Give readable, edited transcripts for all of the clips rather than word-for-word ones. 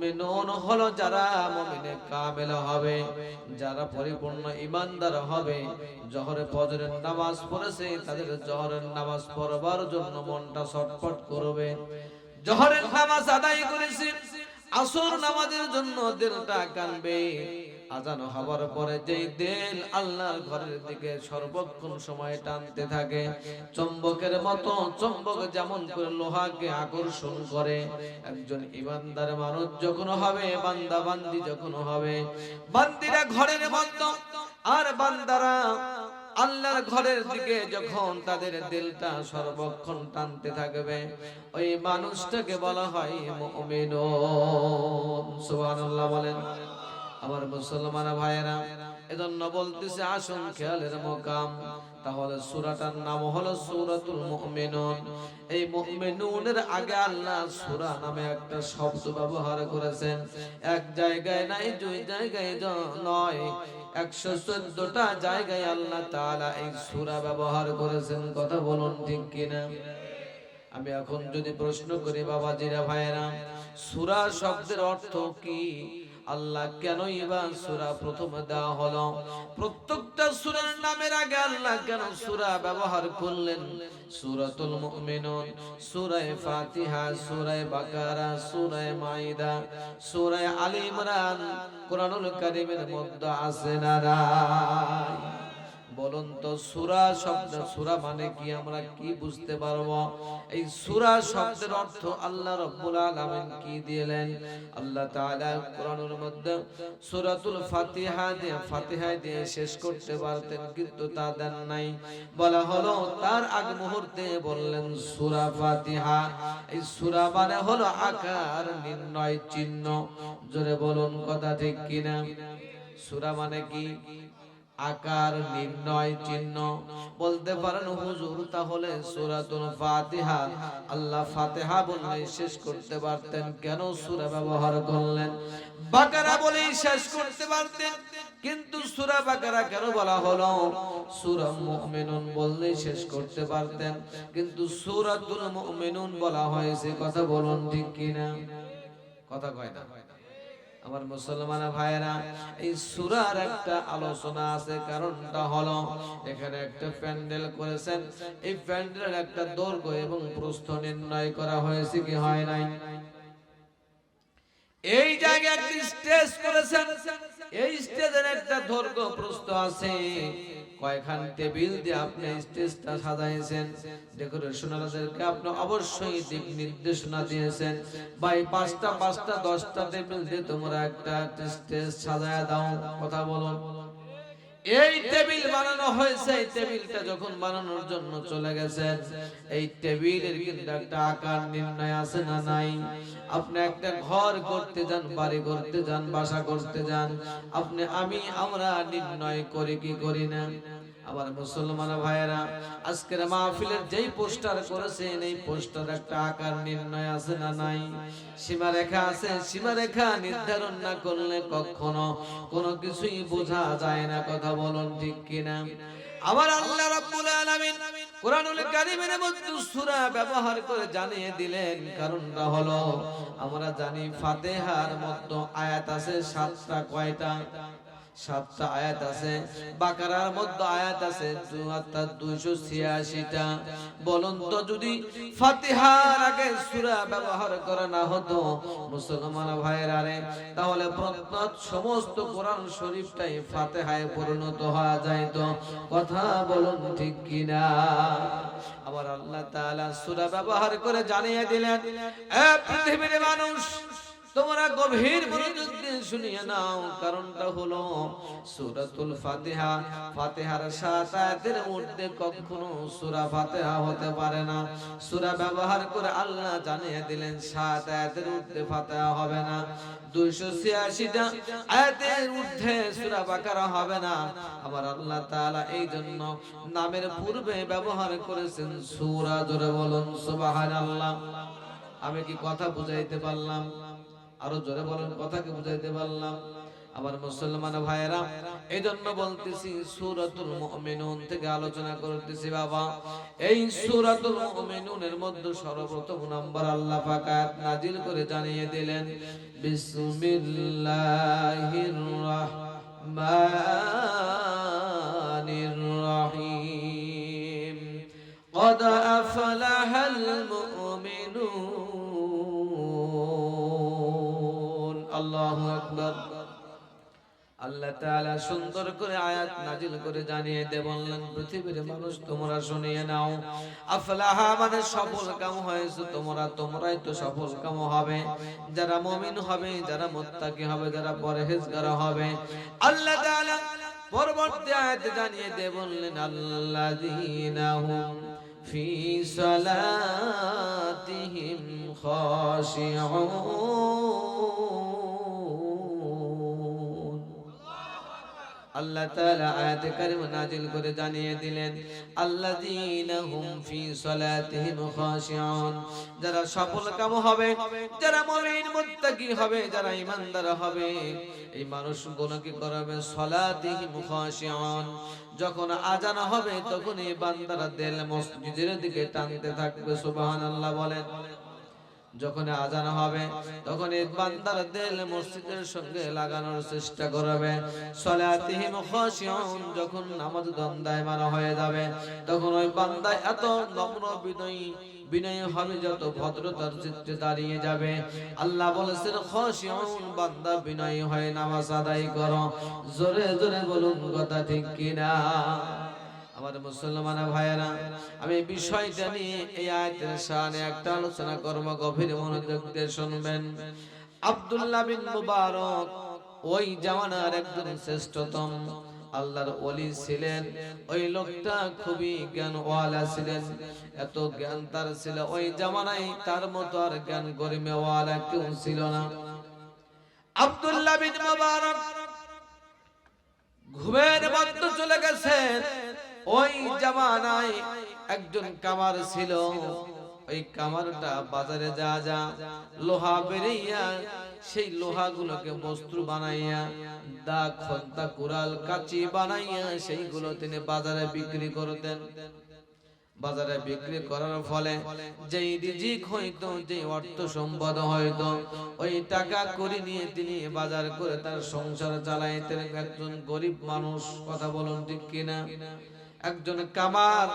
মুমিনুন হলো যারা মুমিনে কামেল হবে, যারা পরিপূর্ণ ঈমানদার হবে। জোহরে ফজরের নামাজ পড়েছে, তাদের জোহরের নামাজ পড়বার জন্য মনটা ছটফট করবে। জোহরের নামাজ আদায় করেছে, আসর নামাজের জন্য দিলটা কানবে। আজান হওয়ার পরে যেই দিল আল্লাহর ঘরের দিকে সর্বক্ষণ সময় টানতে থাকে, চুম্বকের মতো, চুম্বক যেমন করে লোহাকে আকর্ষণ করে, একজন ঈমানদার মানুষ যখন হবে, বান্দা বান্দি যখন হবে, বান্দিরা ঘরের মতো আর বান্দারা আল্লাহর ঘরের দিকে যখন তাদের দিলটা সর্বক্ষণ টানতে থাকবে, ওই মানুষটাকে বলা হয় মুমিনুন। সুবহানাল্লাহ বলেন। আমার মুসলমান ভাইয়েরা, এজন্য বলতেছে আসুন খেয়ালের মুকাম। তাহলে সূরাটার নাম হলো সূরাতুল মুমিনুন। এই মুমিনুনের আগে আল্লাহ সূরা নামে একটা শব্দ ব্যবহার করেছেন। এক জায়গায় নাই, দুই জায়গায় নয়, 114টা জায়গায় আল্লাহ তাআলা এই সূরা ব্যবহার করেছেন। কথা বলুন ঠিক কিনা? আমি এখন যদি প্রশ্ন করি বাবাজিরা ভাইয়েরা, সূরা শব্দের অর্থ কি? আল্লাহ কেনই বা সূরা প্রথমে দেওয়া হলো? প্রত্যেকটা সূরার নামের আগে আল্লাহ কেন সূরা ব্যবহার করলেন? সূরাতুল মুমিনুন, সূরা ফাতিহা, সূরা বাকারা, সূরা মাইদা, সূরা আলে ইমরান কোরআনুল কারীমের মধ্যে আছে না নাই? বলুন তো সূরা শব্দ, সূরা মানে কি, আমরা কি বুঝতে পারবো? এই সূরা শব্দের অর্থ আল্লাহ রাব্বুল আলামিন কি দিলেন? আল্লাহ তাআলা কোরআনের মধ্যে সূরাতুল ফাতিহা দিয়ে শেষ করতে পারতেন, কিন্তু তা দেন নাই। বলা হলো তার আগ মুহূর্তে বললেন সূরা ফাতিহা। এই সূরা মানে হলো আকার নির্ণয় চিহ্ন। জোরে বলুন কথা ঠিক কিনা? সূরা মানে কি? আকার নির্ণয় চিহ্ন। বলতে পারেন হুজুর তাহলে সূরাতুল ফাতিহা আল্লাহ ফাতিহা বলে শেষ করতে পারতেন, কেন সূরা ব্যবহার করলেন? বাকারা বলেই শেষ করতে পারতেন, কিন্তু সূরা বাকারা কেন বলা হলো? সূরা মুমিনুন বললেই শেষ করতে পারতেন, কিন্তু সূরাতুল মুমিনুন বলা হয়েছে। কথা বলুন ঠিক কিনা? কথা কয় না আমার মুসলমান ভাইয়েরা। এই সূরার একটা আলোচনা আছে, কারণটা হলো এখানে একটা প্যান্ডেল করেছেন, এই প্যান্ডেলের একটা দৈর্ঘ্য এবং প্রস্থ নির্ণয় করা হয়েছে কি হয় নাই? এই জায়গায় একটা স্টেজ করেছেন, এই স্টেজের একটা দৈর্ঘ্য প্রস্থ আছে। কয়খান টেবিল দিয়ে আপনি স্টেজটা সাজাইছেন, ডেকোরেশনারদেরকে আপনি অবশ্যই দিক নির্দেশনা দিয়েছেন, ভাই 5টা 10টা টেবিল দিয়ে তোমরা একটা স্টেজ সাজায় দাও। কথা বলুন। এই টেবিল বানানো হয়েছে, এই টেবিলটা যখন বানানোর জন্য চলে গেছেন, এই টেবিলের কিন্তু একটা আকার নির্ণয় আছে না নাই? আপনি একটা ঘর করতে যান, বাড়ি করতে যান, বাসা করতে যান, আমরা নির্ণয় করি কি করি না? আবার মুসলমান ভাইয়েরা, আজকের মাহফিলের যেই পোস্টার করেছেন, এই পোস্টার একটা আকার নির্ণয় আছে না নাই? সীমারেখা আছে, সীমারেখা নির্ধারণ না করলে কখনো কোনো কিছুই বোঝা যায় না। কথা বলুন ঠিক কিনা? আবার আল্লাহ রাব্বুল আলামিন কোরআনুল কারীমের মধ্যে সূরা ব্যবহার করে জানিয়ে দিলেন, কারণটা হলো আমরা জানি ফাতিহার মধ্যে আয়াত আছে 7টা। কয়টা? 7টা আয়াত আছে। বাকারার মধ্যে আয়াত আছে 286টা। বলুন তো যদি ফাতিহার আগে সূরা ব্যবহার করা না হতো মুসলমান ভাইয়েরা রে, তাহলে প্রত্যেক সমস্ত কোরআন শরীফটাই ফাতিহায় পরিণত হয়ে যাইত। কথা বলুন ঠিক কিনা? আবার আল্লাহ তাআলা সূরা ব্যবহার করে জানিয়ে দিলেন, এ পৃথিবীর মানুষ, তোমরা গভীর মনোযোগ দিয়ে শুনিয়ে নাও, কারণটা হলো সূরাতুল ফাতিহা, ফাতিহার 7 আয়াতের মধ্যে কখনো সূরা ফাতিহা হতে পারে না। সূরা ব্যবহার করে আল্লাহ জানিয়ে দিলেন 7 আয়াতের ঊর্ধ্বে ফাতিহা হবে না, 286টা আয়াতের ঊর্ধ্বে সূরা বাকারা হবে না। আবার আল্লাহ তাআলা এই জন্য নামের পূর্বে ব্যবহার করেছেন সূরা। জোরে বলুন সুবহানাল্লাহ। আমি কি কথা বুঝাইতে পারলাম? আরো জোরে বলেন, কথা কি বুঝাইতে পারলাম? আমার মুসলমান ভাইয়েরা, এইজন্য বলতেছি সূরাতুল মুমিনুন থেকে আলোচনা করতেছি বাবা। এই সূরাতুল মুমিনুনের মধ্যে সর্বপ্রথম নাম্বার আল্লাহ পাক আয়াত নাজিল করে জানিয়ে দিলেন, বিসমিল্লাহির রাহমানির রাহিম, قد أفلح المؤمنون। الله أكبر। আল্লাহ তাআলা সুন্দর করে আয়াত নাজিল করে জানিয়ে দিয়ে বললেন, পৃথিবীর মানুষ তোমরা শুনিয়ে নাও, আফলাহা মানে সফল কাম হয়েছে তোমরাই তো সফল কাম হবে, যারা মুমিন হবে, যারা মুত্তাকি হবে, যারা পরহেজগার হবে। আল্লাহ তাআলা পরবর্তী আয়াতে জানিয়ে দিয়ে বললেন, আল্লাযীনা হুম ফি সালাতিহিম খাশিউন। আল্লাহ তাআলা আয়াতে কারিমা নাজিল করে জানিয়ে দিলেন, আল্লাযীনা হুম ফি সালাতিহিম খাশিউন, যারা সফল কাম হবে, যারা মুমিন মুত্তাকি হবে, যারা ঈমানদার হবে, এই মানুষগুলো কি করবে? সালাতিহিম খাশিউন, যখন আজান হবে তখন এই বান্দারা দিল মসজিদের দিকে টানতে থাকবে। সুবহানাল্লাহ বলেন। যখন আজান হবে তখন এই বান্দারা দিল মসজিদের সঙ্গে লাগানোর চেষ্টা করবে। সালাতিহিম খাশিউন, যখন নামাজ দণ্ডায়মান হয়ে যাবে তখন ওই বান্দা এত নম্র বিনয়ী হবে, যত ভদ্রতার চিত্তে দাঁড়িয়ে যাবে। আল্লাহ বলেছেন, খাশিউন, বান্দা বিনয়ী হয়ে নামাজ আদায় করো। জোরে জোরে বলুন কথা ঠিক কিনা? আমার মুসলমান ভাইয়েরা, আমি বিষয়টা নিয়ে এই আয়াতের শানে একটা আলোচনা করব, গভীর মনোযোগ দিয়ে শুনবেন। আব্দুল্লাহ বিন মুবারক ওই জামানার একজন শ্রেষ্ঠতম আল্লাহর ওলি ছিলেন। ওই লোকটা খুবই জ্ঞানওয়ালা ছিলেন, এত জ্ঞান তার ছিল, ওই জামানায় তার মতো আর জ্ঞান গরিমেওয়ালা কেউ ছিল না। আব্দুল্লাহ বিন মুবারক ঘুমের মধ্যে চলে গেছেন। ওই জামানায় একজন কামার ছিল, ওই কামারটা বাজারে যা লোহা বেরিয়া সেই লোহাগুলোকে বস্ত্র বানাইয়া, দা খদ্দা কুড়াল কাচি বানাইয়া সেইগুলো তিনি বাজারে বিক্রি করতেন। বাজারে বিক্রি করার ফলে যেই রিজিক হইতো, যে অর্থ সম্পদ হইতো, ওই টাকা করে নিয়ে তিনি বাজার করে তার সংসার চালাইতেন। একজন গরিব মানুষ, কথা বলুন ঠিক কিনা? একজন কামার,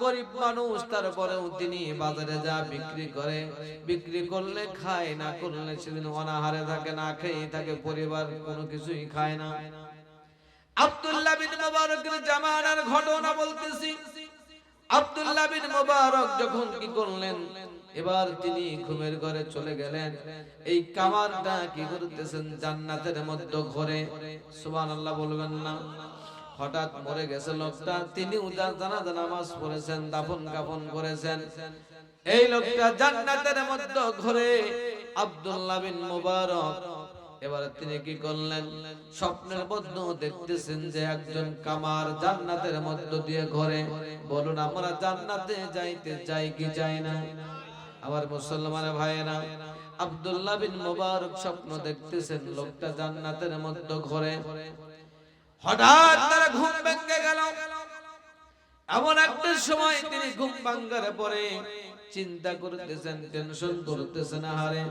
গরিব মানুষ, তারপরেও তিনি বাজারে যা বিক্রি করে, বিক্রি করলে খায়, না করলে সেদিন অনাহারে থাকে, না খেয়ে থাকে, পরিবার কোনো কিছুই খায় না। আব্দুল্লাহ বিন মুবারকের জামানার ঘটনা বলতেছি। আব্দুল্লাহ বিন মুবারক যখন কি করলেন, এবার তিনি ঘুমের ঘরে চলে গেলেন। এই কামারটা কি করতেছেন? জান্নাতের মধ্যে ঘরে। সুবহানাল্লাহ বলবেন না? হঠাৎ মরে গেছে লোকটা, তিনি জানাজা নামাজ পড়েছেন, দাফন কাফন করেছেন। এই লোকটা জান্নাতের মধ্যে ঘরে। আব্দুল্লাহ বিন মুবারক এবার তিনি কি করলেন? স্বপ্নের মধ্যে দেখতেছেন যে একজন কামার জান্নাতের মধ্য দিয়ে ঘরে। বলুন, আমরা জান্নাতে যাইতে চাই কি চাই না? আমার মুসলমান ভাইয়েরা, আব্দুল্লাহ বিন মুবারক স্বপ্ন দেখতেছেন লোকটা জান্নাতের মধ্যে ঘরে। হঠাৎ তার ঘুম ভেঙে গেল। এমন একটা সময় তিনি ঘুম ভাঙার পরে চিন্তা করতেছেন, টেনশন করতেছেন, আহারে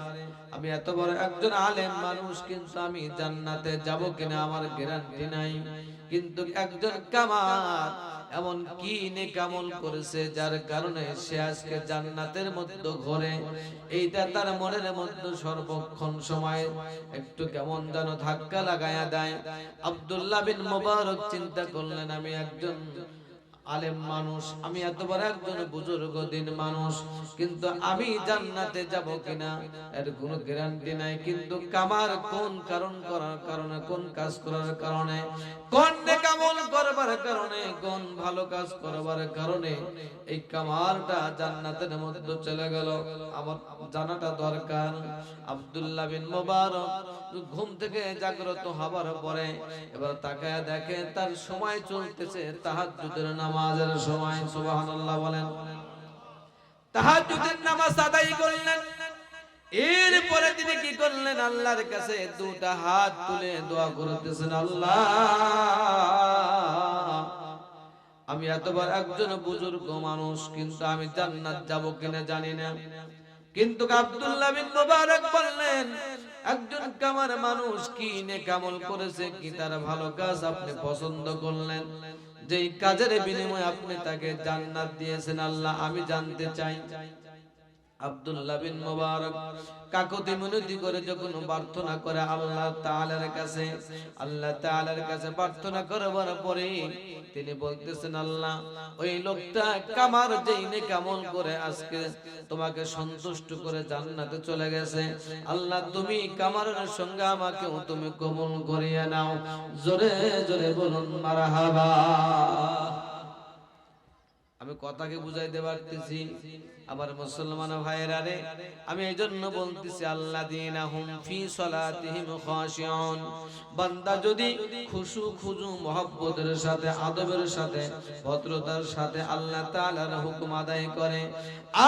আমি এত বড় একজন আলেম মানুষ, কিন্তু আমি জান্নাতে যাব কিনা আমার গ্যারান্টি নাই। কিন্তু একজন কামার এমন কি নেক আমল করেছে যার কারণে সে আজকে জান্নাতের মধ্যে ঘরে। এইটা তার মনের মধ্যে সর্বক্ষণ সময় একটু কেমন যেন ধাক্কা লাগায়া দেয়। আব্দুল্লাহ বিন মুবারক চিন্তা করলেন, আমি একজন আলেম মানুষ, আমি এত বড় একজন বুজুর্গ দিন মানুষ, কিন্তু আমি জান্নাতে যাব কিনা এর কোনো গ্যারান্টি নাই। কিন্তু কামার কোন কারণ করার কারণে, কোন কাজ করার কারণে, কোন নেক আমল করবার কারণে, কোন ভালো কাজ করবার কারণে এই কামারটা জান্নাতের মধ্যে চলে গেল, আমার জানাটা দরকার। আব্দুল্লাহ বিন মুবারক ঘুম থেকে জাগ্রত হবার পরে এবার তাকায়া দেখে তার সময় চলতেছে তাহাজ্জুদের নামাজের সময়। সুবহানাল্লাহ বলেন। তাহাজ্জুদের নামাজ আদায় করলেন। এরপরে তিনি কি করলেন, আল্লাহর কাছে দুটা হাত তুলে দোয়া করতেছেন, আল্লাহ আমি এতবার একজন বুজুর্গ মানুষ, কিন্তু আমি জান্নাত যাব কিনা জানি না। কিন্তু আব্দুল্লাহ বিন মুবারক বললেন, একজন কামার মানুষ কি নেক আমল করেছে, কি তার ভালো কাজ আপনি পছন্দ করলেন, যেই কাজের বিনিময়ে আপনি তাকে জান্নাত দিয়েছেন, আল্লাহ আমি জানতে চাই। আব্দুল্লাহ বিন মুবারক কাকুতি মিনতি করে যখন প্রার্থনা করে আল্লাহ তাআলার কাছে, আল্লাহ তাআলার কাছে প্রার্থনা করবার পরে তিনি বলতেছেন, আল্লাহ ওই লোকটা কামার যেই নেক আমল করে আজকে তোমাকে সন্তুষ্ট করে জান্নাতে চলে গেছে, আল্লাহ তুমি কামারের সঙ্গে আমাকেও তুমি কবুল করিয়ে নাও। জোরে জোরে বলুন মারহাবা। আমি কথাকে বুঝাইতে পারতেছি? আবার মুসলমান ভাইরা রে, আমি এই জন্য বলতেছি, আল্লাযীনা হুম ফি সালাতিহিম খাশিউন, বান্দা যদি খুশু খুজু মহব্বতের সাথে, আদবের সাথে, ভদ্রতার সাথে আল্লাহ তাআলার হুকুম আদায় করে,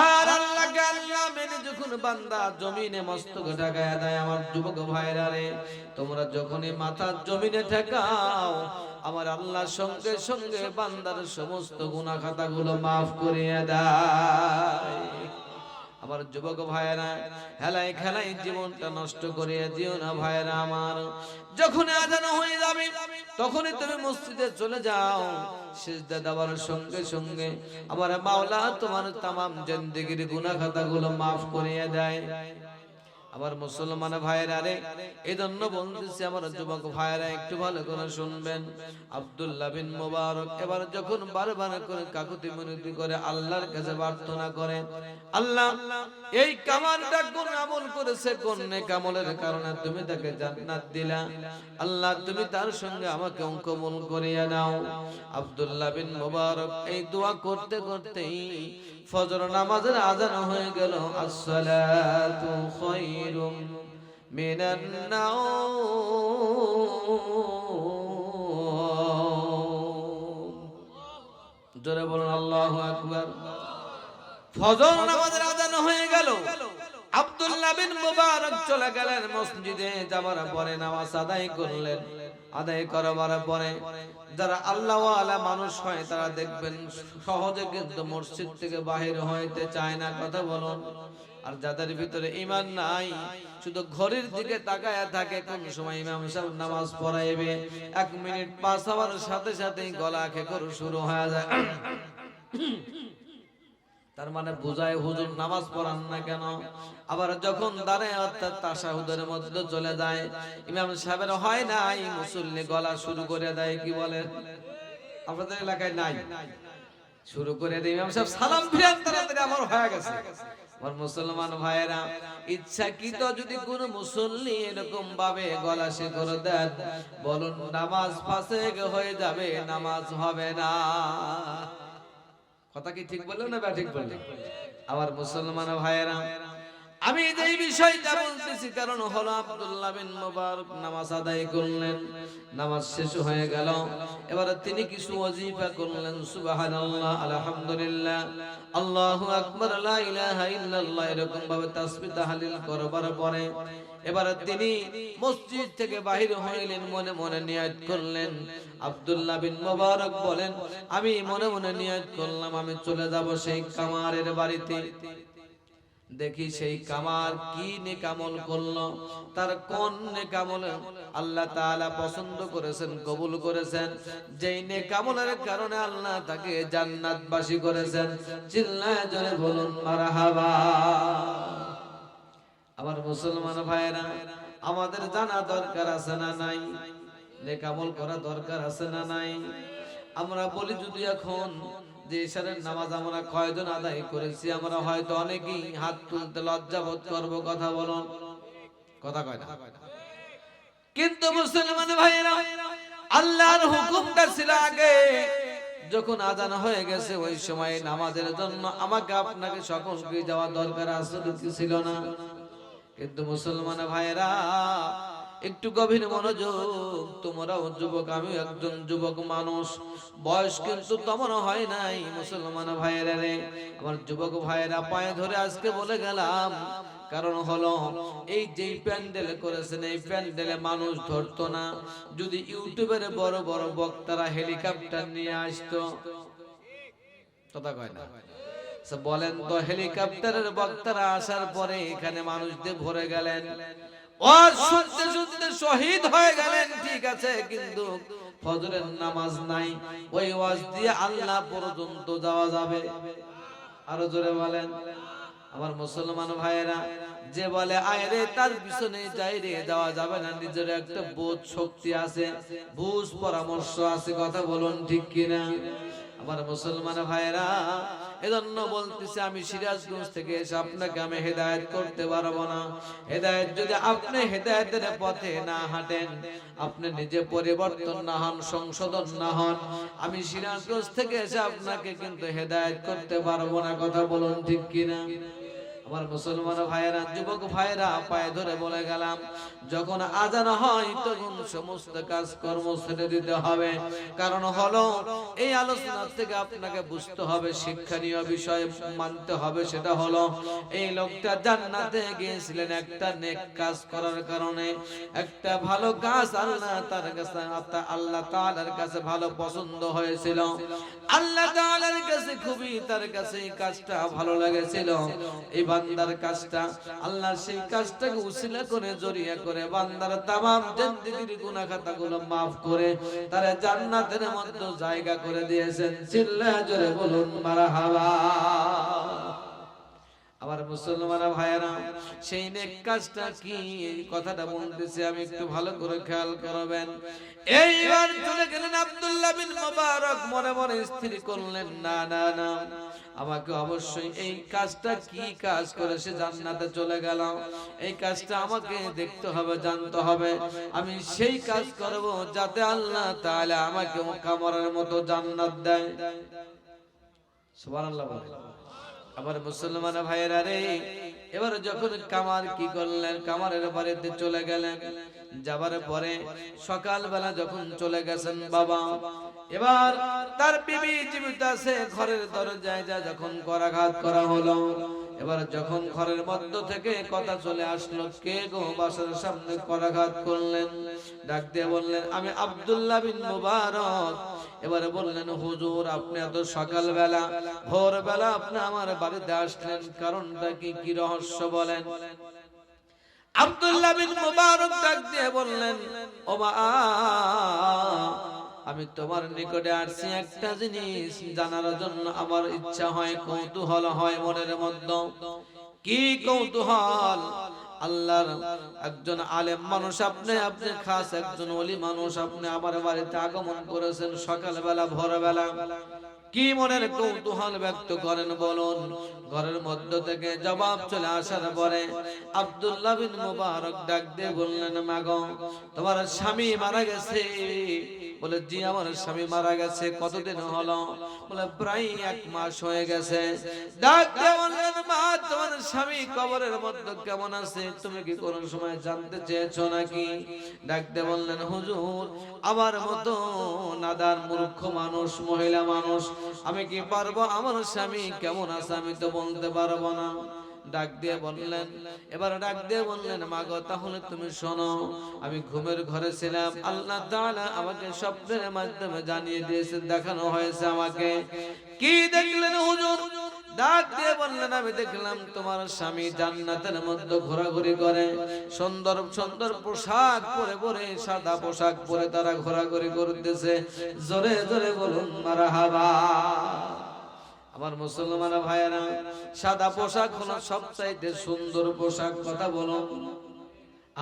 আর আল্লাহকে আল্লাহ মেনে যখন বান্দা জমিনে মস্তক ঠেকায় দেয়, আমার যুবক ভাইরা রে, তোমরা যখনই মাথা জমিনে ঠেকাও, আমার আল্লাহ সঙ্গে সঙ্গে বান্দার সমস্ত গুনাহ খাতাগুলো মাফ করিয়ে দেয়। আমার যুবক ভাইয়েরা, হেলাই খেলাই জীবনটা নষ্ট করিয়ে দিও না ভাইয়েরা আমার। যখন আযান হয়ে যাবে তখনই তুমি মসজিদে চলে যাও, সিজদা দেওয়ার সঙ্গে সঙ্গে আমার মাওলা তোমার তামাম জিন্দেগীর গুনাহ খাতাগুলো মাফ করিয়ে দেয়। আবার মুসলমান ভাইরা রে, এজন্য বলতেছি আমার যুবক ভাইরা একটু ভালো করে শুনবেন। আব্দুল্লাহ বিন মুবারক এবার যখন বারবার করে কাকুতি মিনতি করে আল্লাহর কাছে প্রার্থনা করে, আল্লাহ এই কামারটা কোন আমল করেছে, কোন নেক আমলের কারণে তুমি তাকে জান্নাত দিলা, আল্লাহ তুমি তার সঙ্গে আমাকে কবুল করিয়ে নাও। আব্দুল্লাহ বিন মুবারক এই দোয়া করতে করতেই ফজর নামাজের আযান হয়ে গেল। আসসালাতু খায়রুম মিনান নাওম। জোরে বলুন আল্লাহু আকবার। ফজর নামাজের আযান হয়ে গেল। আব্দুল্লাহ বিন মুবারক চলে গেলেন মসজিদে, যাবার পরে নামাজ আদায় করলেন। আদায় করবার পরে যারা আল্লাহ ওয়ালা মানুষ হয় তারা দেখবেন সহজে কিন্তু মসজিদ থেকে বাহির হইতে চায় না, কথা বলুন। আর যাদের ভিতরে ঈমান নাই, শুধু ঘড়ির দিকে তাকায়া থাকে, কোন সময় ইমাম সাহেব নামাজ পড়াইবে, 1 মিনিট পাস হওয়ার সাথে সাথেই গলা খেকর শুরু হয়ে যায়। তার মানে বুঝায় হুজুর নামাজ পড়ান না কেন। আবার যখন দাঁড়ায় অর্থাৎ তাশাহুদের মধ্যে চলে যায়, ইমাম সাহেবের হয় নাই, মুসল্লি গলা শুরু করে দেয়, কি বলেন আপনাদের এলাকায় নাই, শুরু করে দেয় ইমাম সাহেব সালাম ফিরান তাড়াতাড়ি আমার হয়ে গেছে। আমার মুসলমান ভাইয়েরা, ইচ্ছাকৃত যদি কোন মুসল্লি এরকম ভাবে গলা সে করে দেন, বলুন নামাজ ফাসেক হয়ে যাবে, নামাজ হবে না। কথা কি ঠিক বললেন না ঠিক বললেন? আমার মুসলমান ভাইয়েরা, আমি এই বিষয়টা বলতেছি কারণ হলো আব্দুল্লাহ বিন মুবারক নামাজ আদায় করলেন, নামাজ শেষ হয়ে গেল। এবার তিনি কিছু ওয়াজিফা করলেন, সুবহানাল্লাহ, আলহামদুলিল্লাহ, আল্লাহু আকবার, লা ইলাহা ইল্লাল্লাহ, এরকম ভাবে তাসবিহ তাহলিল করবার পরে এবার তিনি মসজিদ থেকে বাহির হইলেন, মনে মনে নিয়ত করলেন। আব্দুল্লাহ বিন মুবারক বলেন, আমি মনে মনে নিয়ত করলাম আমি চলে যাব সেই কামারের বাড়িতে, দেখি সেই কামার কি নেক আমল করলো, তার কোন নেক আমল আল্লাহ তাআলা পছন্দ করেছেন, কবুল করেছেন, যেই নেক আমলের কারণে আল্লাহ তাকে জান্নাতবাসী করেছেন। চিল্লায়ে জোরে বলুন মারহাবা। আমার মুসলমান ভাইরা, আমাদের জানা দরকার আছে না নাই? নেক আমল করা দরকার আছে না নাই? আমরা বলি যদি এখন যে ইশারের নামাজ আমরা কয়জন আদায় করেছি, আমরা হয়তো অনেকেই হাত তুলতে লজ্জাবোধ করব, কথা বলুন, কথা কয় না। কিন্তু মুসলমান ভাইরা, আল্লাহর হুকুমটা ছিল আগে, যখন আযান হয়ে গেছে ওই সময় নামাজের জন্য আমাকে আপনাকে সকলকে যাওয়া দরকার আসলে কি ছিল না? কিন্তু মুসলমান ভাইরা একটু গভীর মনোযোগ, তোমরাও যুবক, আমি একজন যুবক মানুষ, বয়স কিন্তু তেমন হয় নাই। মুসলমান ভাইরা রে, আমার যুবক ভাইরা, পায়ে ধরে আজকে বলে গেলাম, কারণ হলো এই যে প্যান্ডেল করেছেন এই প্যান্ডেলে মানুষ ধরতো না যদি ইউটিউবের বড় বড় বক্তারা হেলিকপ্টার নিয়ে আসতো। কথা কয় না? বলেন তো, হেলিকপ্টারের বক্তারা আসার পরে এখানে মানুষদের ভরে গেলেন, ওয়াজ শুনতে শুনতে শহীদ হয়ে গেলেন, ঠিক আছে, কিন্তু ফজরের নামাজ নাই, ওই ওয়াজ দিয়ে আল্লাহ পর্যন্ত যাওয়া যাবে? আরো জোরে বলেন। আমার মুসলমান ভাইয়েরা, যে বলে আয় রে তার পিছনে যাই রে, যাওয়া যাবে না, নিজের একটা বোধ শক্তি আছে, বুঝ পরামর্শ আছে, কথা বলুন ঠিক কিনা? আমার মুসলমান ভাইয়েরা, এজন্য বলতেছি আমি সিরাজগঞ্জ থেকে এসে আপনাকে আমি হেদায়েত করতে পারবো না। হেদায়েত যদি আপনি হেদায়েতের পথে না হাঁটেন, আপনি নিজে পরিবর্তন না হন, সংশোধন না হন, আমি সিরাজগঞ্জ থেকে এসে আপনাকে কিন্তু হেদায়েত করতে পারবো না, কথা বলুন ঠিক কিনা? আমার মুসলমান ভাইয়েরা, যুবক ভাইয়েরা, পায়ে ধরে বলে গেলাম, যখন আজান হয় তখন সমস্ত কাজ কর্ম ছেড়ে দিতে হবে। কারণ হলো এই আলোচনা থেকে আপনাকে বুঝতে হবে, শিক্ষণীয় বিষয় মানতে হবে, সেটা হলো এই লোকটা জান্নাতে গিয়েছিলেন একটা নেক কাজ করার কারণে। একটা ভালো কাজ আল্লাহ তার কাছে, আল্লাহ তাআলার কাছে ভালো পছন্দ হয়েছিল, আল্লাহ তাআলার কাছে খুবই তার কাছে এই কাজটা ভালো লেগেছিল। এই বান্দার কাজটা আল্লাহ সেই কাজটাকে উসিলা করে জড়িয়ে করে বান্দার তামাম জিন্দেগীর গুনাহ খাতাগুলো maaf করে তারে জান্নাতের মধ্যে জায়গা করে দিয়েছেন। চিল্লায়া জোরে বলুন মারহাবা। আমার মুসলমান ভাইয়েরা, সেই নেক কাজটা কি, এই কথাটা বলতেছি আমি, একটু ভালো করে খেয়াল করবেন। এইবার চলে গেলেন আব্দুল্লাহ বিন মুবারক, মনে মনে স্থির করলেন, না না না, আমাকে অবশ্যই এই কাজটা কি কাজ করে সে জান্নাতে চলে গেল, এই কাজটা আমাকে দেখতে হবে, জানতে হবে, আমি সেই কাজ করব যাতে আল্লাহ তাআলা আমাকে কামরের মতো জান্নাত দেয়। সুবহানাল্লাহ। আমার মুসলমান ভাইয়েরা রে, এবার যখন কামার কি করলেন, কামারের বাড়িতে চলে গেলেন, যাবার পরে সকালবেলা যখন চলে গেছেন বাবা, এবার তার বিবি জীবিত আছে, ঘরের দরজায় যা যখন করাঘাত করা হলো, এবার যখন ঘরের মধ্য থেকে কথা চলে আসলো, কে গো বাসার সামনে করাঘাত করলেন? ডাক দিয়ে বললেন, আমি আব্দুল্লাহ বিন মুবারক। এবারে বললেন, হুজুর আপনি এত সকালবেলা ভোরবেলা আপনি আমার বাড়িতে আসলেন, কারণটা কি, কি রহস্য বলেন? আব্দুল্লাহ বিন মুবারক ডাক দিয়ে বললেন, ও মা, আমি তোমার নিকটে আসছি একটা জিনিস জানার জন্য, আমার ইচ্ছা হয়, কৌতূহল হয় মনের মধ্যে। কি কৌতূহল? আল্লাহর একজন আলেম মানুষ আপনি, আপনি খাস একজন ওলি মানুষ, আপনি আমার বাড়িতে আগমন করেছেন সকালবেলা ভোরবেলা, কি মনের কৌতূহল ব্যক্ত করেন বলুন? ঘরের মধ্য থেকে জবাব চলে আসার পরে আব্দুল্লাহ বিন মুবারক ডাক দিয়ে বললেন, মা গো, তোমার স্বামী মারা গেছে? বলে, জি আমার স্বামী মারা গেছে। কতদিন হলো? বলে, প্রায় 1 মাস হয়ে গেছে। ডাক দিয়ে বললেন, মা তোমার স্বামী কবরের মধ্যে কেমন আছে তুমি কি কোন সময় জানতে চেয়েছো নাকি? ডাক দিয়ে বললেন, হুজুর আমার মতো নাদান মূর্খ মানুষ, মহিলা মানুষ, আমি কি পারবো আমার স্বামী কেমন আছে আমি তো বলতে পারবো না। ডাক দিয়ে বললেন, এবার ডাক দিয়ে বললেন, মা গো তাহলে তুমি শোনো, আমি ঘুমের ঘরে ছিলাম, আল্লাহ তাআলা আমাকে স্বপ্নের মাধ্যমে জানিয়ে দিয়েছে, দেখানো হয়েছে আমাকে। কি দেখলেন হুজুর? ডাক দিয়ে বললেন, আমি দেখলাম তোমার স্বামী জান্নাতের মধ্যে ঘোরাঘুরি করে, সুন্দর সুন্দর পোশাক পরে পরে, সাদা পোশাক পরে তারা ঘোরাঘুরি করতেছে। জোরে জোরে বলুন মারহাবা। আমার মুসলমান ভাইয়েরা, সাদা পোশাক হলো সবচাইতে সুন্দর পোশাক, কথা বলুন।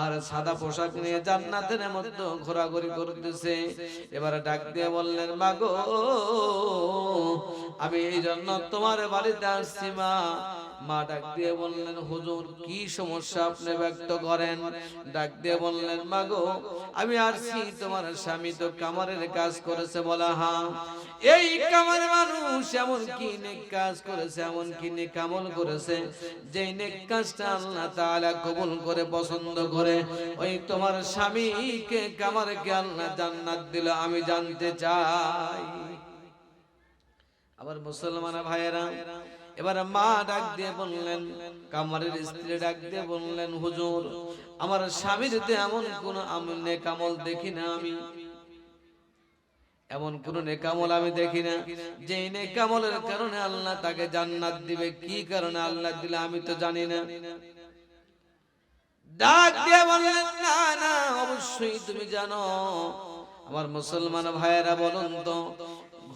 আর সাদা পোশাক নিয়ে জান্নাতের মধ্যে ঘোরাঘুরি করতেছে। এবারে ডাক দিয়ে বললেন, মা গো আমি এই জন্য তোমার বাড়িতে আসছি মা। মা ডাক দিয়ে বললেন, হুজুর কি সমস্যা আপনি ব্যক্ত করেন? ডাক দিয়ে বললেন, মা গো আমি আসছি, তোমার স্বামী তো কামারের কাজ করেছে। বলা, হ্যাঁ। এই কামার মানুষ এমন কি নেক কাজ করেছে, এমন কি নেক আমল করেছে, যেই নেক কাজটা আল্লাহ তাআলা কবুল করে, পছন্দ করে, ওই তোমার স্বামীকে কামারকে আল্লাহ জান্নাত দিল, আমি জানতে চাই। আবার মুসলমান ভাইয়েরা, এবার মা ডাক দিয়ে বললেন, কামারের স্ত্রী ডাক দিয়ে বললেন, হুজুর আমার স্বামীরতে এমন কোন নেকামল দেখি না, আমি এমন কোন নেকামল আমি দেখি না যে নেকামলের কারণে আল্লাহ তাকে জান্নাত দিবে। কি কারণে আল্লাহ দিলে আমি তো জানি না। ডাক দিয়ে বললেন, না না অবশ্যই তুমি জানো। আমার মুসলমান ভাইয়েরা বলুন তো,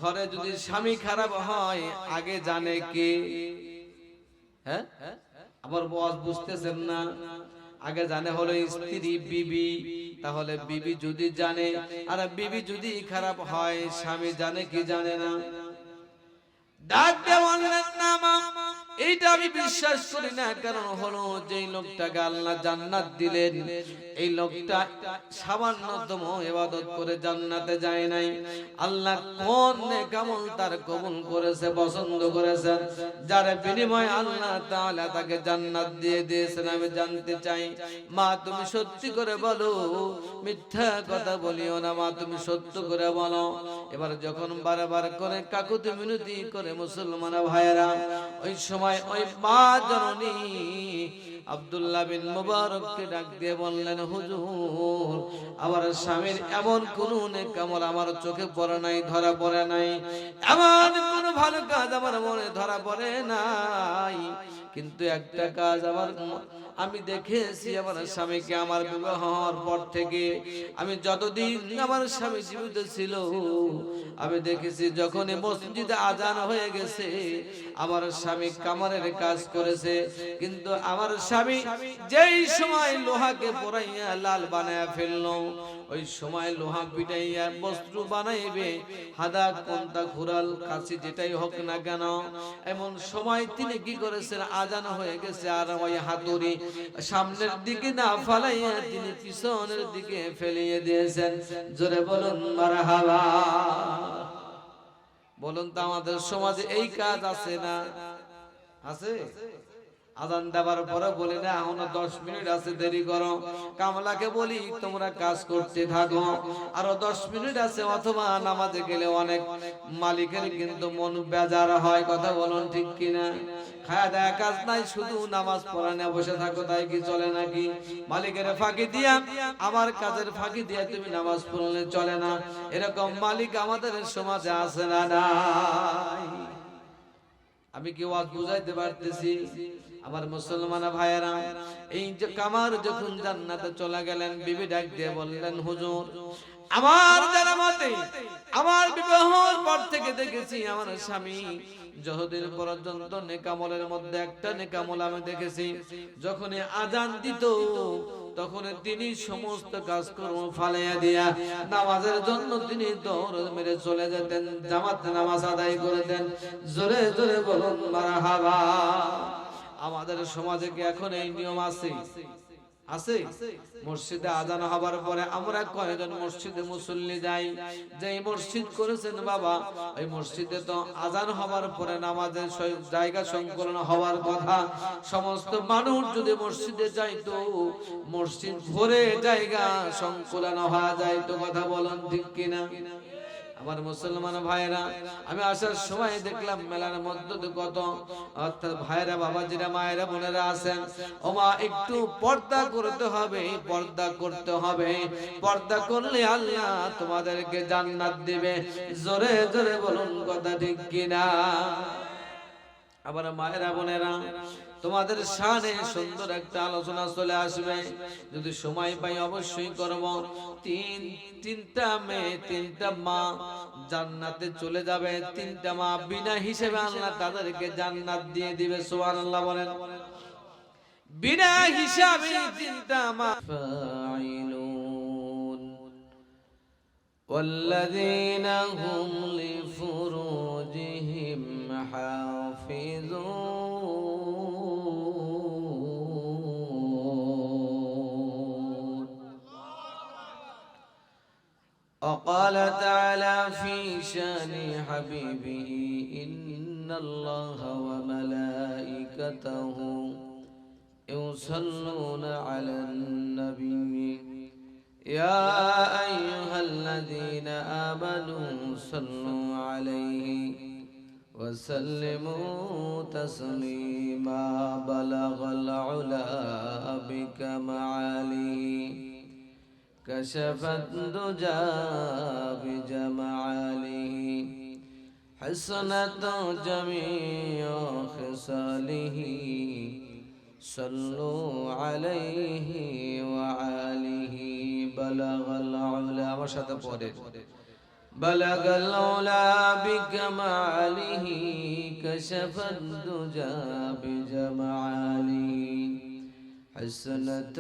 ঘরে যদি স্বামী খারাপ হয় আগে জানে কে? হ্যাঁ, আমার বস বুঝতেছেন না? আগে জানে হলো স্ত্রী, বিবি। তাহলে বিবি যদি জানে, আর বিবি যদি খারাপ হয় স্বামী জানে কি জানে না? ডাক দিয়ে বললেন, না মা, এইটা আমি বিশ্বাস করি না। কারণ হলো যেই লোকটাকে আল্লাহ জান্নাত দিলেন, এই লোকটা সামান্যতম ইবাদত করে জান্নাতে যায় নাই। আল্লাহ কোন নেকামল তার কবুল করেছে, পছন্দ করেছেন, যার বিনিময়ে আল্লাহ তাআলা তাকে জান্নাত দিয়ে দিয়েছেন। আমি জানতে চাই মা, তুমি সত্যি করে বলো, মিথ্যা কথা বলিও না মা, তুমি সত্য করে বলো। এবার যখন বারবার করে কাকুতি মিনতি করে মুসলমান ভাইয়েরা, ওই সময় ওই মা জননী আব্দুল্লাহ বিন মুবারককে ডাক দিয়ে বললেন, হুজুর আমার স্বামীর এমন কোন নেকামল আমার চোখে পড়ে নাই, ধরা পড়ে নাই, এমন কোন ভালো কাজ আমার মনে ধরা পড়ে নাই, কিন্তু একটা কাজ আমি দেখেছি আমার স্বামীকে আমার বিবাহ হওয়ার পর থেকে আমি যতদিন আমার স্বামী জীবিত ছিল আমি দেখেছি যখনই মসজিদে আজান হয়ে গেছে আমার স্বামী কামারের কাজ করেছে। কিন্তু আমার স্বামী যেই সময় লোহাকে পোড়াইয়া লাল বানায়া ফেললো, ওই সময় লোহা পিটাইয়া বস্ত্র বানাইবে, হাদা কোনটা খুরাল কাশি যেটাই হোক না কেন, এমন সময় তিনি কি করেছেন, আজান হয়ে গেছে আর ওই হাতুড়ি সামনের দিকে না ফালাইয়া তিনি পিছনের দিকে ফেলিয়ে দিয়েছেন। জোরে বলুন মারহাবা। বলুন তো আমাদের সমাজে এই কাজ আছে না? আছে? আজান দেওয়ার পরে বলি না এখনো 10 মিনিট আছে, দেরি করো। কামলাকে বলি তোমরা কাজ করতে থাকো, আরো 10 মিনিট আছে। অথবা নামাজে গেলে অনেক মালিকের কিন্তু মন বেজার হয়, কথা বলুন ঠিক কিনা? খায়া দেয়া কাজ নাই, শুধু নামাজ পড়া নিয়ে বসে থাকো, তাই কি চলে নাকি? মালিকের ফাঁকি দিয়া, আমার কাজের ফাঁকি দিয়া তুমি নামাজ পড়লে চলে না, এরকম মালিক আমাদের সমাজে আছে না নাই? আমি কি ওয়াজ বুঝাইতে পারতেছি? আমার মুসলমান ভাইয়েরা, এই যে কামার যখন জান্নাতে চলে গেলেন, বিবি ডাক দিয়ে বললেন, হুজুর আমার জানা মতে আমার বিবাহের পর থেকে দেখেছি আমার স্বামী যতদিন পর্যন্ত নেকামলের মধ্যে একটা নেকামল আমি দেখেছি, যখনই আজান দিত তখন তিনি সমস্ত কাজকর্ম ফালাইয়া দিয়া নামাজের জন্য তিনি দৌড় মেরে চলে যেতেন, জামাতে নামাজ আদায় করে দেন। জোরে জোরে বলুন মারহাবা। আমাদের সমাজে কি এখন এই নিয়ম আছে? আছে? মসজিদে আজান হবার পরে আমরা কয়েকজন মসজিদে মুসল্লি যাই, যে মসজিদ করেছেন বাবা, ওই মসজিদে তো আজান হবার পরে নামাজের জায়গা সংকলন হওয়ার কথা। সমস্ত মানুষ যদি মসজিদে যাইতো, মসজিদ ভরে জায়গা সংকলন হওয়া যাইতো, কথা বলেন ঠিক কিনা? আমার মুসলমান ভাইরা, আমি আসার সময় দেখলাম মেলার মধ্যে কত অর্থাৎ ভাইরা, বাবাজিরা, মায়েরা, বোনেরা আছেন। ও মা, একটু পর্দা করতে হবে, পর্দা করতে হবে। পর্দা করলে আল্লাহ তোমাদেরকে জান্নাত দিবে। জোরে জোরে বলুন কথা ঠিক কিনা? আবার মায়েরা, বোনেরা, তোমাদের শানে সুন্দর একটা আলোচনা চলে আসবে, যদি সময় পাই অবশ্যই করব। তিনটা মেয়ে, তিনটা মা জান্নাতে চলে যাবে। তিনটা মা বিনা হিসেবে আল্লাহ তাদেরকে জান্নাত দিয়ে দিবে। সুবহানাল্লাহ বলেন। বিনা হিসাবে তিনটা মা। ফাইলুন والذين هم لفروجهم حافظون. وقال تعالى في شان حبيبه إن الله وملائكته يصلون على النبي يا أيها الذين آمنوا صلوا عليه وسلموا تسليما بلغ العلا بكماله كشف الدجى بجماله حسنت جميع خصاله صلوا عليه وآله بلغ العلا بلغ العلا بكماله كشف الدجى بجماله حسنت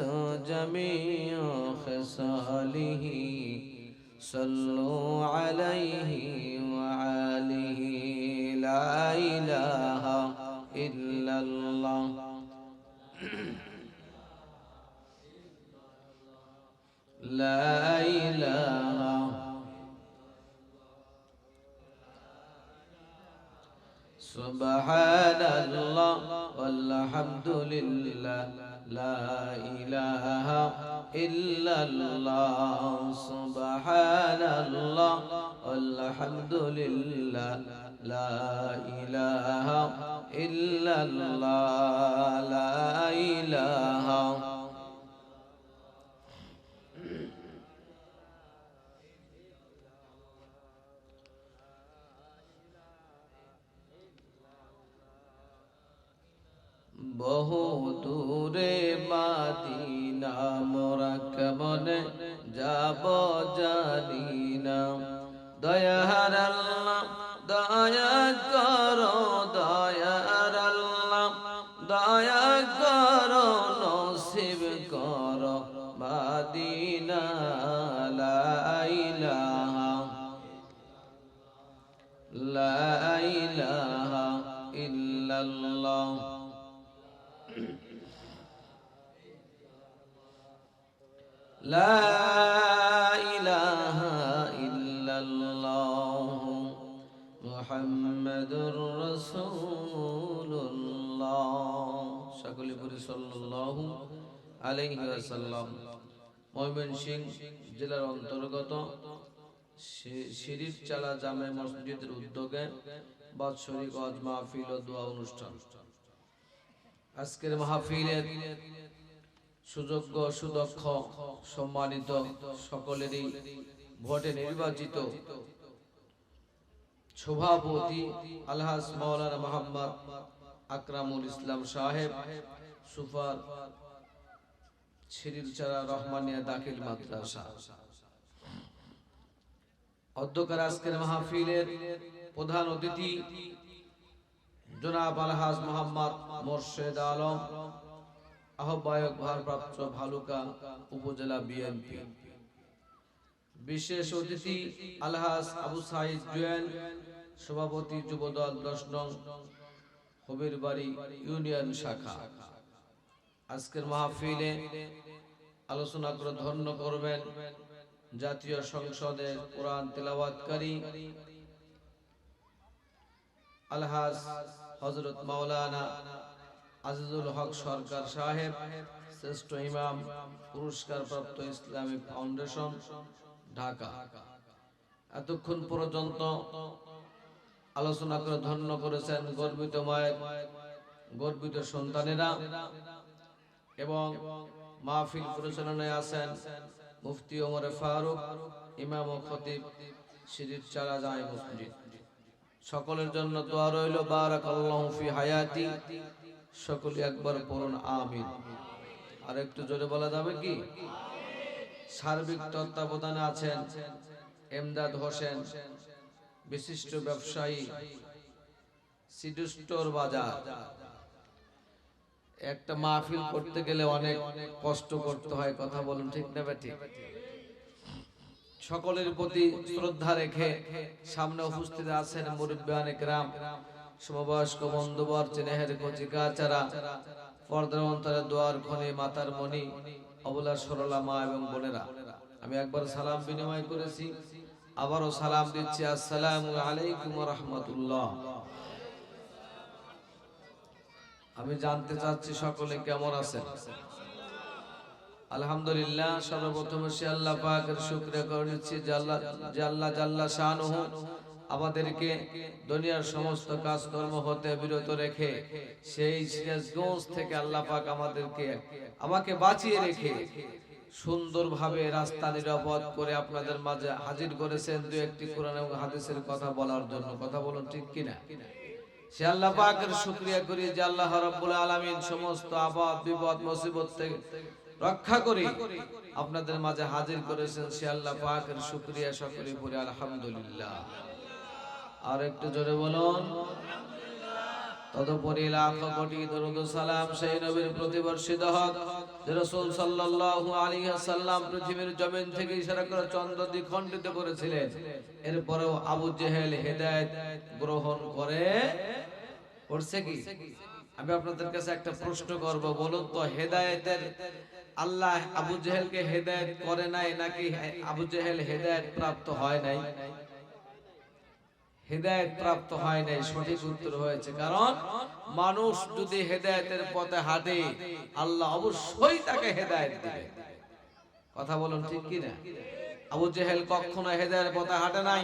جميع خصاله صلوا عليه وآله لا إله إلا الله لا إله سبحان الله والحمد لله لا إله إلا الله سبحان الله والحمد لله لا إله إلا الله لا إله বহু দূরে মাদিনা মোরা কেমনে যাব জানি না দয়ার আল্লাহ দয়া করো দয়ার আল্লাহ দয়া করো নসিব করো মাদিনা লা ইলাহা লা ইলাহা ইল্লাল্লাহ لا إله إلا الله محمد رسول الله সকলে বলি সাল্লাল্লাহু আলাইহি ওয়াসাল্লাম। ময়মনসিংহ জেলার অন্তর্গত শিরিরচালা জামে মসজিদের উদ্যোগে বাৎসরিক ওয়াজ মাহফিল ও দোয়া অনুষ্ঠান। আজকের মাহফিলের সুযোগ্য সুদক্ষ সম্মানিত সকলেরই ভোটে নির্বাচিত সভাপতি আলহাজ মাওলানা মোহাম্মদ আকরামুল ইসলাম সাহেব সুপার শিরিরচালা রহমানিয়া দাখিল মাদ্রাসা অধ্যক্ষের আজকের মাহফিলের প্রধান অতিথি জনাব আলহাজ মোহাম্মদ মোর্শেদ আলম আহ্বায়ক ভারপ্রাপ্ত ভালুকা উপজেলা বিএনপি। বিশেষ অতিথি আলহাজ আবু সাইদ জুয়েল সভাপতি যুবদল 10 নং হবিরবাড়ি ইউনিয়ন শাখা। আজকের মাহফিলে আলোচনা করে ধন্য করবেন জাতীয় সংসদের কোরআন তেলাওয়াতকারী আলহাজ হযরত মাওলানা আজিজুল হক সরকার সাহেব, শ্রেষ্ঠ ইমাম, পুরস্কার প্রাপ্ত ইসলামিক ফাউন্ডেশন, ঢাকা। এতক্ষণ পর্যন্ত আলোচনা করে ধন্য করেছেন গর্বিত মায়ের গর্বিত সন্তানেরা এবং মাহফিল পরিচালনায় আছেন মুফতি ওমর ফারুক, ইমাম ও খতিব শিরিরচালা জামে মসজিদ। সকলের জন্য দোয়া রইল বারাকাল্লাহু ফি হায়াতি। সকলে একবার পড়ুন আমিন। আর একটু জোরে বলা যাবে কি? সার্বিক তত্ত্বাবধানে আছেন এমদাদ হোসেন, বিশিষ্ট ব্যবসায়ী, সিডি স্টোর বাজার। একটা মাহফিল করতে গেলে অনেক কষ্ট করতে হয়, কথা বলুন ঠিক না বেঠিক? সকলের প্রতি শ্রদ্ধা রেখে সামনে উপস্থিত আছেন মুরব্বিয়ানে কেরাম, সমবয়স্ক বন্ধুবর, স্নেহের কচিকাচারা, পর্দার অন্তরে দোয়ার খনি, মাতার মণি, অবলা সরলা মা এবং বোনেরা, আমি একবার সালাম বিনিময় করেছি, আবারও সালাম দিচ্ছি। আসসালামু আলাইকুম ওয়া রাহমাতুল্লাহ। আমি জানতে চাচ্ছি সকলে কেমন আছেন? আলহামদুলিল্লাহ। সর্বপ্রথম সে আল্লাহ পাকের শুকরিয়া করে নিচ্ছি যে আল্লাহ জাল্লা শানুহু আমাদেরকে দুনিয়ার সমস্ত কাজকর্ম হতে বিরত রেখে সেই সিরাজগঞ্জ থেকে আল্লাহ পাক আমাকে বাঁচিয়ে রেখে সুন্দরভাবে রাস্তা নিরাপদ করে আপনাদের মাঝে হাজির করেছেন দু একটি কোরআন এবং হাদিসের কথা বলার জন্য। কথা বলুন ঠিক কিনা? সে আল্লাহ পাকের শুকরিয়া করি যে আল্লাহ রাব্বুল আলামিন সমস্ত আফত বিপদ মুসিবত থেকে রক্ষা করে আপনাদের মাঝে হাজির করেছেন। সে আল্লাহ পাকের শুকরিয়া সকলে পড়ে আলহামদুলিল্লাহ। আর একটু জোরে বলুন তদুপরি লাখ কোটি দরুদ সালাম সেই নবীর প্রতি বর্ষিত হোক যে রাসূল সাল্লাল্লাহু আলাইহি ওয়াসাল্লাম পৃথিবীর জমিন থেকে ইশারা করে চন্দ্র দ্বিখণ্ডিত করেছিলেন। এরপরেও আবু জেহেল হেদায়েত গ্রহণ করছে কি? আমি আপনাদের কাছে একটা প্রশ্ন করব, বলুন তো হেদায়েতের আল্লাহ আবু জেহেলকে হেদায়েত করে নাই নাকি আবু জেহেল হেদায়েত প্রাপ্ত হয় নাই? হেদায়েত প্রাপ্ত হয় নাই। সঠিক উত্তর হয়েছে কারণ মানুষ যদি হেদায়েতের পথে হাঁটে আল্লাহ অবশ্যই তাকে হেদায়েত দিবেন। কথা বলুন ঠিক কি না? আবু জেহেল কখনো হেদায়েতের পথে হাঁটে নাই।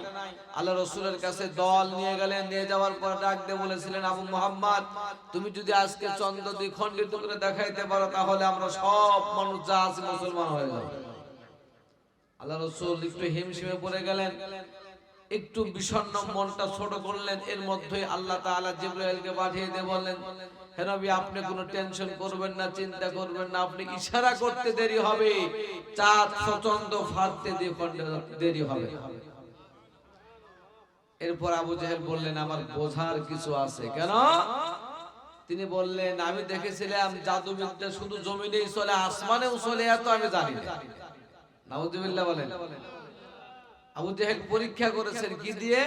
আল্লাহ রাসূলের কাছে দল নিয়ে গেলেন, নিয়ে যাওয়ার পর ডাক দিয়ে বলেছিলেন, আবু মুহাম্মদ তুমি যদি আজকে চন্দ্র দ্বিখণ্ডিত করে দেখাইতে পারো তাহলে আমরা সব মানুষ যা আছে মুসলমান হয়ে যাব। আল্লাহ রাসূল একটু হিমশিমে পড়ে গেলেন, একটু বিষণ্ণ মনটা ছোট করলেন। এর মধ্যেই আল্লাহ তাআলা জিবরাইলকে পাঠিয়ে দিয়ে বললেন, হে নবী আপনি কোনো টেনশন করবেন না, চিন্তা করবেন না, আপনি ইশারা করতে দেরি হবে, চাঁদ চন্দ্র ফাটতে দেরি হবে। এরপর আবু জেহেল বললেন, আমার বোঝার কিছু আছে। কেন? তিনি বললেন, আমি দেখেছিলাম জাদুবিদ্যা শুধু জমিনেই চলে, আসমানেও চলে, এত আমি জানি না। নাউযুবিল্লাহ বলেন। আবু জেহেল পরীক্ষা করেছেন কি দিয়ে?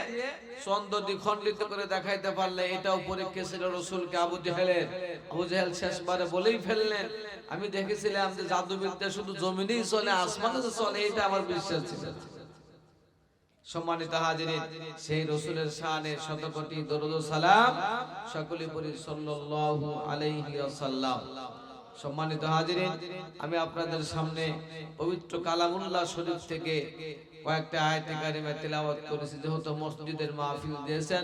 চন্দ্র দ্বিখণ্ডিত করে দেখাইতে পারলে। এটাও পরীক্ষা ছিল রাসূলকে আবু জেহেলের। আবু জেহেল শেষবারে বলেই ফেললেন, আমি দেখেছিলাম যে জাদুবিদ্যা শুধু জমিনেই চলে, আসমানে চলে, এটা আমার বিশ্বাস ছিল। সম্মানিত হাজিরিন, সেই রাসূলের শানে শত কোটি দরুদ ও সালাম সকলে পড়ি সাল্লাল্লাহু আলাইহি ওয়াসাল্লাম। সম্মানিত হাজিরিন, আমি আপনাদের সামনে পবিত্র কালামুল্লাহ শরীফ থেকে কয়েকটা আয়াতে কারিমা তেলাওয়াত করেছি। যেহেতু মসজিদের মাহফিল দিয়েছেন,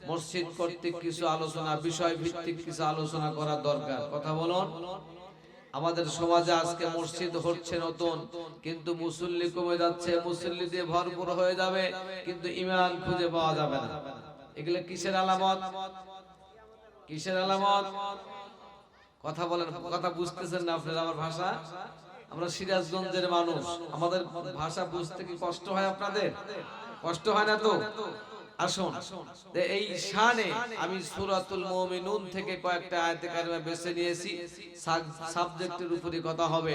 মসজিদ কর্তৃক কিছু আলোচনা, বিষয় ভিত্তিক কিছু আলোচনা করা দরকার। কথা বলুন। আমাদের সমাজে আজকে মসজিদ হচ্ছে নতুন, কিন্তু মুসল্লি কমে যাচ্ছে, মুসল্লি দিয়ে ভরপুর হয়ে যাবে, কিন্তু ঈমান খুঁজে পাওয়া যাবে না। এগুলো কিসের আলামত? কিসের আলামত? কথা বলেন, কথা বুঝতেছেন না আপনারা আমার ভাষা? আমরা সিরাজগঞ্জের মানুষ, আমাদের ভাষা বুঝতে কি কষ্ট হয়? আপনাদের কষ্ট হয় না তো? আসুন, এই শানে আমি সূরাতুল মুমিনুন থেকে কয়েকটা আয়াতে কারিমা বেছে নিয়েছি, সাবজেক্টের উপরে কথা হবে।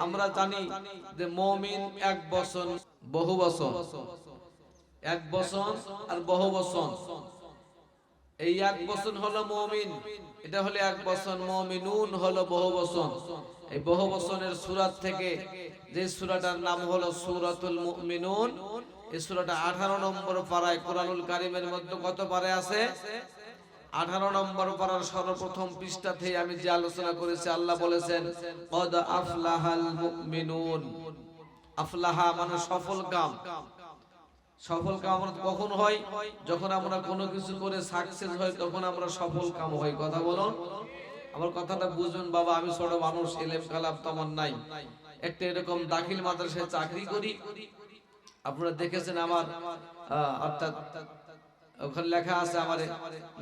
আমরা জানি যে মুমিন এক বচন বহু বচন, এক বচন আর বহু বচন। এই এক বচন হলো মুমিন, এটা হলো এক বচন। মুমিনুন হলো বহু বচন। এই বহু বচনের সূরা থেকে যে সূরাটার নাম হলো সূরাতুল মুমিনুন, এই সূরাটা 18 নম্বর পারায় কোরআনুল কারীমের মধ্যে কত পারায় আছে? 18 নম্বর পারার সর্বপ্রথম পৃষ্ঠাতেই আমি যে আলোচনা করেছি, আল্লাহ বলেছেন কদ আফলাহাল মুমিনুন। আফলাহা মানে সফল কাম। সফল কাম কখন হয়? যখন আমরা কোনো কিছু করে সাকসেস হই, তখন আমরা সফল কাম হই। কথা বলুন। আমার কথাটা বুঝবেন বাবা, আমি ছোট মানুষ, এলেম কালাম তো আমার নাই। একটা এরকম দাখিল মাদ্রাসায় চাকরি করি। আপনারা দেখেছেন আমার অর্থাৎ ওখানে লেখা আছে, আমার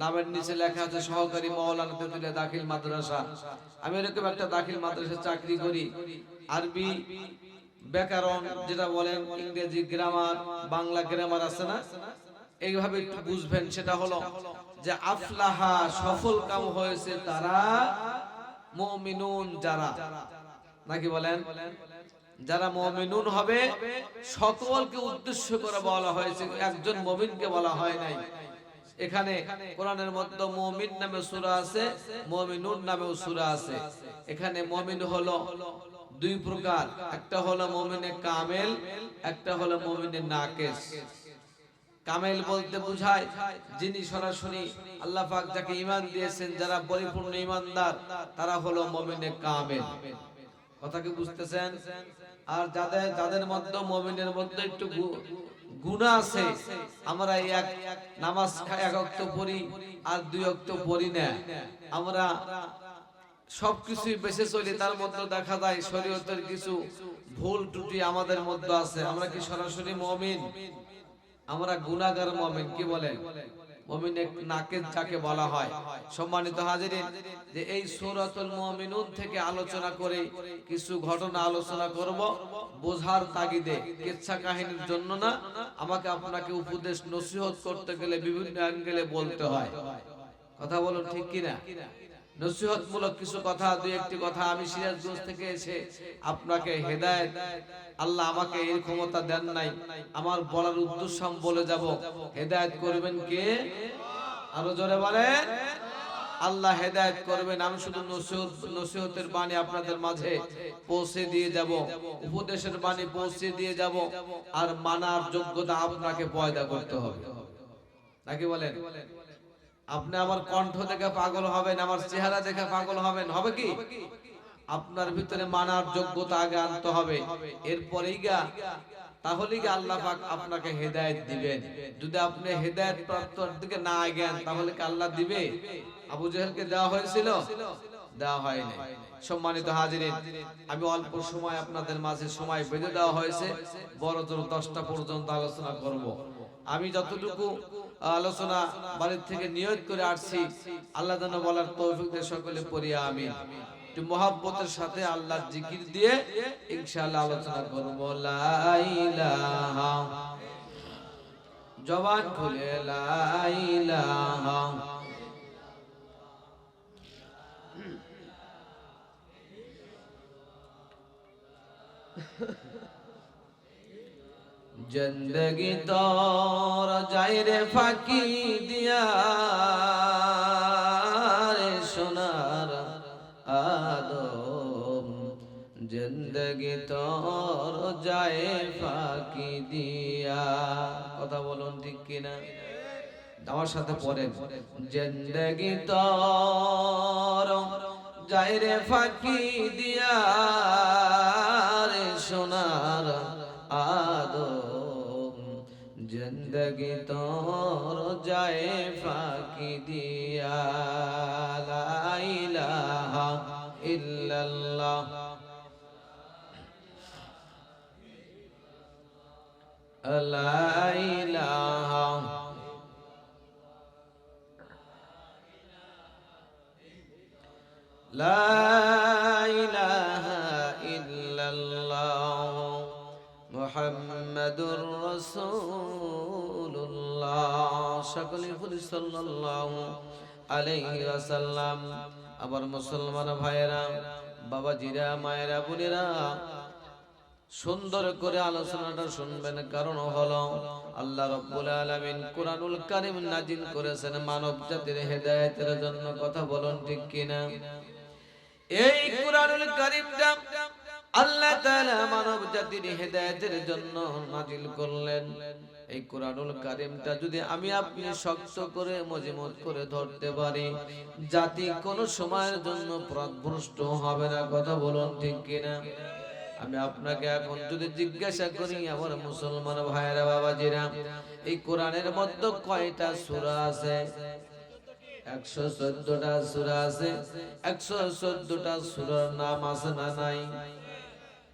নামের নিচে লেখা আছে সহকারী মাওলানা তেতুলিয়া দাখিল মাদ্রাসা। আমি এরকম একটা দাখিল মাদ্রাসায় চাকরি করি। আরবি ব্যাকরণ যেটা বলেন, ইংরেজি গ্রামার, বাংলা গ্রামার আছে না, এইভাবে একটু বুঝবেন। সেটা হলো যে আফলাহা সফল কাম হয়েছে তারা, মুমিনুন যারা, নাকি বলেন? যারা মুমিনুন হবে, সকলকে উদ্দেশ্য করে বলা হয়েছে, একজন মুমিনকে বলা হয় নাই। এখানে কোরআনের মধ্যে মুমিন নামে সূরা আছে, মুমিনুন নামেও সূরা আছে। এখানে মুমিন হলো দুই প্রকার, একটা হলো মুমিনে কামেল, একটা হলো মুমিনে নাকিস। কামেল বলতে বোঝায় যিনি সরাসরি আল্লাহ পাক যাকে ঈমান দিয়েছেন, যারা পরিপূর্ণ ঈমানদার, তারা হলো মুমিনে কামেল। কথা কি বুঝতেছেন? আর যাদের মধ্যে মুমিনের মধ্যে একটু গুনাহ আছে, আমরা এক নামাজ এক ওয়াক্ত পড়ি আর 2 ওয়াক্ত পড়ি না, আমরা সবকিছুই বেঁচে চলি, তার মধ্যে দেখা যায় শরীয়তের কিছু ভুল ত্রুটি আমাদের মধ্যে আছে। আমরা কি সরাসরি মুমিন? আমরা গুনাহগার মুমিন। কি বলেন? মুমিন এক নাকেদ যাকে বলা হয়। সম্মানিত হাজিরিন, যে এই সূরাতুল মুমিনুন থেকে আলোচনা করে কিছু ঘটনা আলোচনা করব বোঝার তাগিদে, কিচ্ছা কাহিনীর জন্য না। আমাকে আপনাকে উপদেশ নসিহত করতে গেলে বিভিন্ন অ্যাঙ্গেলে বলতে হয়। কথা বলুন ঠিক কি না? নসিহতমূলক কিছু কথা, দুই একটি কথা। আমি সিরাজগঞ্জ থেকে এসে আপনাকে হেদায়েত, আল্লাহ আমাকে এই ক্ষমতা দেন নাই, আমার বলার উদ্দেশ্য আমি বলে যাব। হেদায়েত করবেন কে? আরো জোরে বলেন। আল্লাহ হেদায়েত করবেন। আমি শুধু নসিহতের বাণী আপনাদের মাঝে পৌঁছে দিয়ে যাব, উপদেশের বাণী পৌঁছে দিয়ে যাব, আর মানার যোগ্যতা আপনাকে পয়দা করতে হবে। নাকি বলেন? আপনি আমার কণ্ঠ দেখে পাগল হবেন, আমার চেহারা দেখে পাগল হবেন, হবে কি? আপনার ভিতরে মানার যোগ্যতা আগে আনতে হবে, এরপরেই তাহলেই আল্লাহ পাক আপনাকে হেদায়েত দিবেন। যদি আপনি হেদায়েত প্রাপ্তর দিকে না আগেন, তাহলে কি আল্লাহ দিবে? আবু জেহেলকে দেওয়া হয়েছিল? দেওয়া হয়নি। সম্মানিত হাজিরিন, আমি অল্প সময় আপনাদের মাঝে সময় বেঁধে দেওয়া হয়েছে, বড় জোর 10টা পর্যন্ত আলোচনা করব। আমি যতটুকু আলোচনা বাড়ির থেকে নিয়ত করে আসছি, আল্লাহ যেন বলার তৌফিক দেয়। সকলে পড়ি আমিন। একটু মহব্বতের সাথে আল্লাহর জিকির দিয়ে ইনশাআল্লাহ আলোচনা করব। লা ইলাহা, জবান খুলে লা ইলাহা, জিন্দগি তোর যায় রে ফাঁকি দিয়া রে সোনার আদম, জিন্দগি তোর যায় ফাঁকি দিয়া। কথা বলুন ঠিক কিনা? আমার সাথে পড়েন। জিন্দগি তোর যায় রে ফাঁকি দিয়া রে সোনার আদম, জিন্দগি তোর যায় ফাঁকি দিয়া। লা ইলাহা ইল্লাল্লাহ, লা ইলাহা, লা ইলাহা ইল্লাল্লাহ মুহাম্মাদুর রাসূলুল্লাহ। সকলে বলি সাল্লাল্লাহু আলাইহি ওয়াসাল্লাম। আবার মুসলমান ভাইয়েরা, বাবাজিরা, মায়েরা, বোনেরা, সুন্দর করে আলোচনাটা শুনবেন। কারণ হলো আল্লাহ রাব্বুল আলামিন কুরআনুল কারীম নাজিল করেছেন মানব জাতির হেদায়েতের জন্য। কথা বলুন ঠিক কিনা? এই কুরআনুল কারীমটা আল্লাহ তাআলা মানব জাতির হেদায়েতের জন্য নাজিল করলেন। এই কুরআনুল কারীমটা যদি আমি আপনি শক্ত করে মজবুত করে ধরতে পারি, জাতি কোন সময়ের জন্য পথভ্রষ্ট হবে না। কথা বলুন ঠিক কিনা? আমি আপনাকে এখন যদি জিজ্ঞাসা করি, আমার মুসলমান ভাইয়েরা, বাবাজিরা, এই কোরআনের মধ্যে কয়টা সূরা আছে? 114টা সূরা আছে। 114টা সূরার নাম আছে না নাই?